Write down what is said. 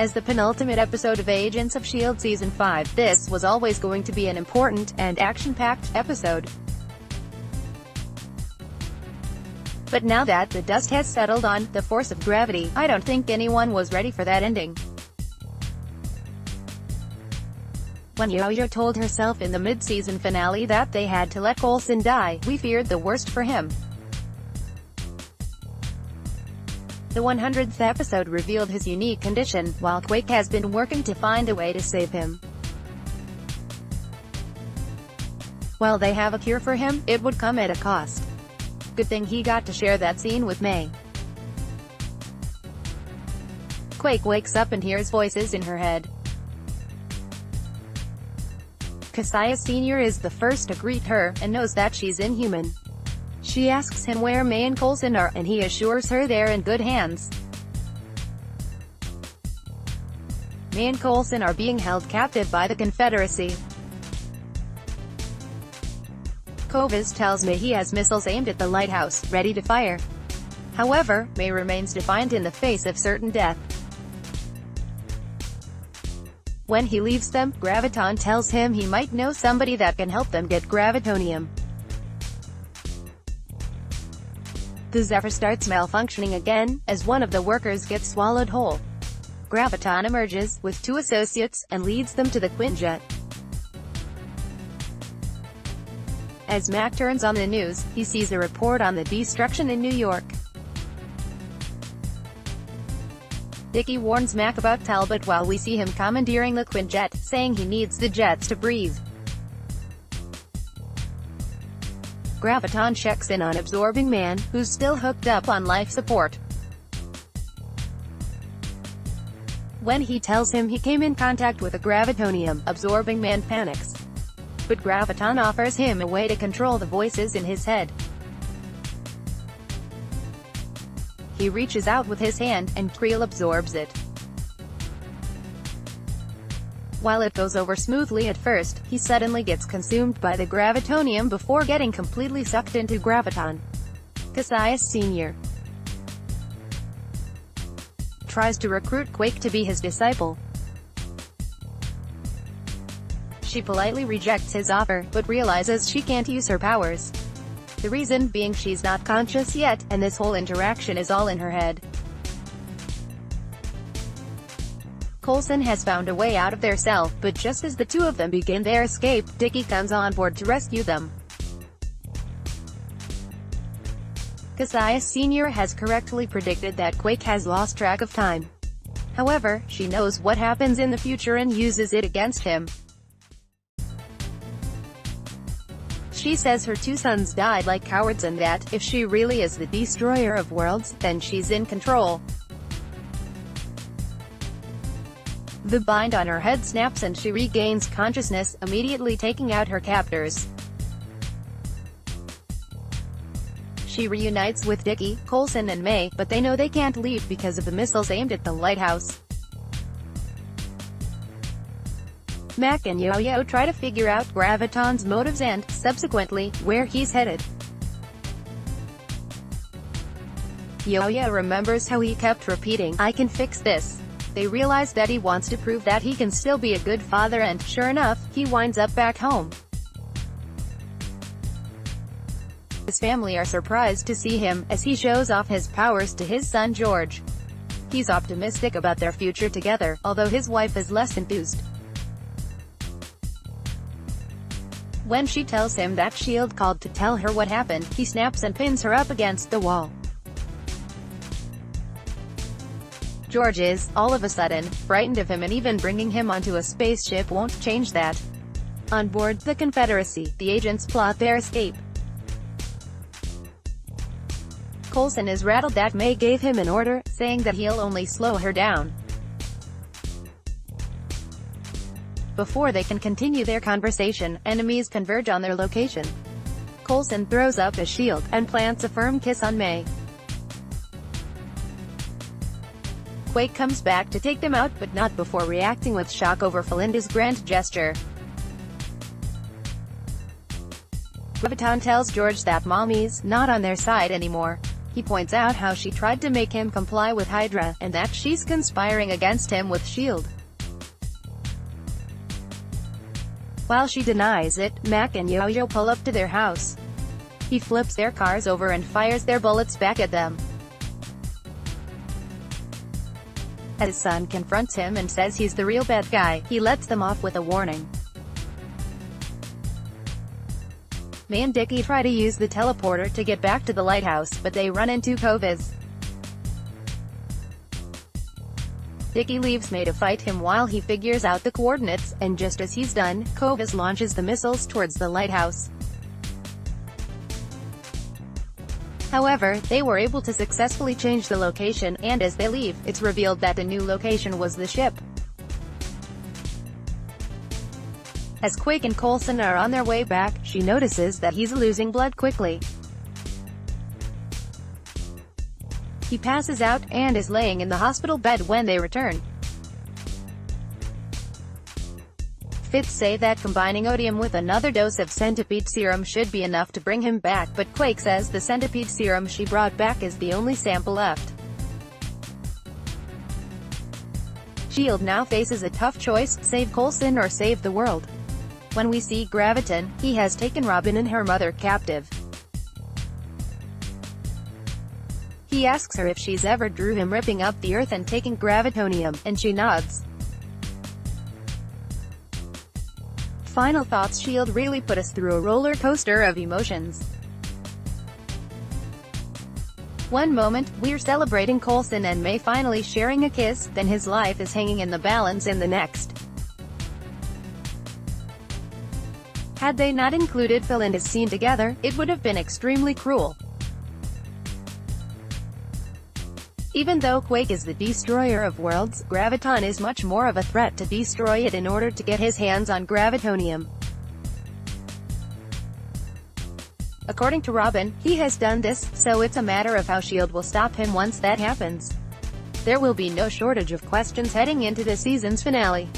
As the penultimate episode of Agents of S.H.I.E.L.D. Season 5, this was always going to be an important, and action-packed, episode. But now that the dust has settled on the force of gravity, I don't think anyone was ready for that ending. When Yoyo told herself in the mid-season finale that they had to let Coulson die, we feared the worst for him. The 100th episode revealed his unique condition, while Quake has been working to find a way to save him. While they have a cure for him, it would come at a cost. Good thing he got to share that scene with May. Quake wakes up and hears voices in her head. Coulson Sr. is the first to greet her, and knows that she's inhuman. She asks him where May and Coulson are, and he assures her they're in good hands. May and Coulson are being held captive by the Confederacy. Coulson tells May he has missiles aimed at the lighthouse, ready to fire. However, May remains defiant in the face of certain death. When he leaves them, Graviton tells him he might know somebody that can help them get gravitonium. The Zephyr starts malfunctioning again, as one of the workers gets swallowed whole. Graviton emerges, with two associates, and leads them to the Quinjet. As Mac turns on the news, he sees a report on the destruction in New York. Dickie warns Mac about Talbot while we see him commandeering the Quinjet, saying he needs the jets to breathe. Graviton checks in on Absorbing Man, who's still hooked up on life support. When he tells him he came in contact with a gravitonium, Absorbing Man panics. But Graviton offers him a way to control the voices in his head. He reaches out with his hand, and Creel absorbs it. While it goes over smoothly at first, he suddenly gets consumed by the gravitonium before getting completely sucked into Graviton. Coulson Sr. tries to recruit Quake to be his disciple. She politely rejects his offer, but realizes she can't use her powers. The reason being she's not conscious yet, and this whole interaction is all in her head. Coulson has found a way out of their cell, but just as the two of them begin their escape, Dickie comes on board to rescue them. Coulson Sr. has correctly predicted that Quake has lost track of time. However, she knows what happens in the future and uses it against him. She says her two sons died like cowards and that, if she really is the destroyer of worlds, then she's in control. The bind on her head snaps and she regains consciousness, immediately taking out her captors. She reunites with Dickie, Coulson and May, but they know they can't leave because of the missiles aimed at the lighthouse. Mac and Yoyo try to figure out Graviton's motives and, subsequently, where he's headed. Yoyo remembers how he kept repeating, "I can fix this." They realize that he wants to prove that he can still be a good father and, sure enough, he winds up back home. His family are surprised to see him, as he shows off his powers to his son George. He's optimistic about their future together, although his wife is less enthused. When she tells him that S.H.I.E.L.D. called to tell her what happened, he snaps and pins her up against the wall. George is, all of a sudden, frightened of him, and even bringing him onto a spaceship won't change that. On board the Confederacy, the agents plot their escape. Coulson is rattled that May gave him an order, saying that he'll only slow her down. Before they can continue their conversation, enemies converge on their location. Coulson throws up a shield, and plants a firm kiss on May. Quake comes back to take them out, but not before reacting with shock over Philinda's grand gesture. Graviton tells George that Mommy's not on their side anymore. He points out how she tried to make him comply with Hydra, and that she's conspiring against him with S.H.I.E.L.D. While she denies it, Mac and Yoyo pull up to their house. He flips their cars over and fires their bullets back at them. As his son confronts him and says he's the real bad guy, he lets them off with a warning. May and Dickie try to use the teleporter to get back to the lighthouse, but they run into Covis. Dickie leaves May to fight him while he figures out the coordinates, and just as he's done, Covis launches the missiles towards the lighthouse. However, they were able to successfully change the location, and as they leave, it's revealed that the new location was the ship. As Quake and Coulson are on their way back, she notices that he's losing blood quickly. He passes out, and is laying in the hospital bed when they return. Fitz say that combining Odium with another dose of centipede serum should be enough to bring him back, but Quake says the centipede serum she brought back is the only sample left. S.H.I.E.L.D. now faces a tough choice: save Coulson or save the world. When we see Graviton, he has taken Robin and her mother captive. He asks her if she's ever drew him ripping up the earth and taking gravitonium, and she nods. Final thoughts: S.H.I.E.L.D. really put us through a roller coaster of emotions. One moment, we're celebrating Coulson and May finally sharing a kiss, then his life is hanging in the balance in the next. Had they not included Philinda's scene together, it would have been extremely cruel. Even though Quake is the destroyer of worlds, Graviton is much more of a threat to destroy it in order to get his hands on gravitonium. According to Robin, he has done this, so it's a matter of how S.H.I.E.L.D. will stop him once that happens. There will be no shortage of questions heading into the season's finale.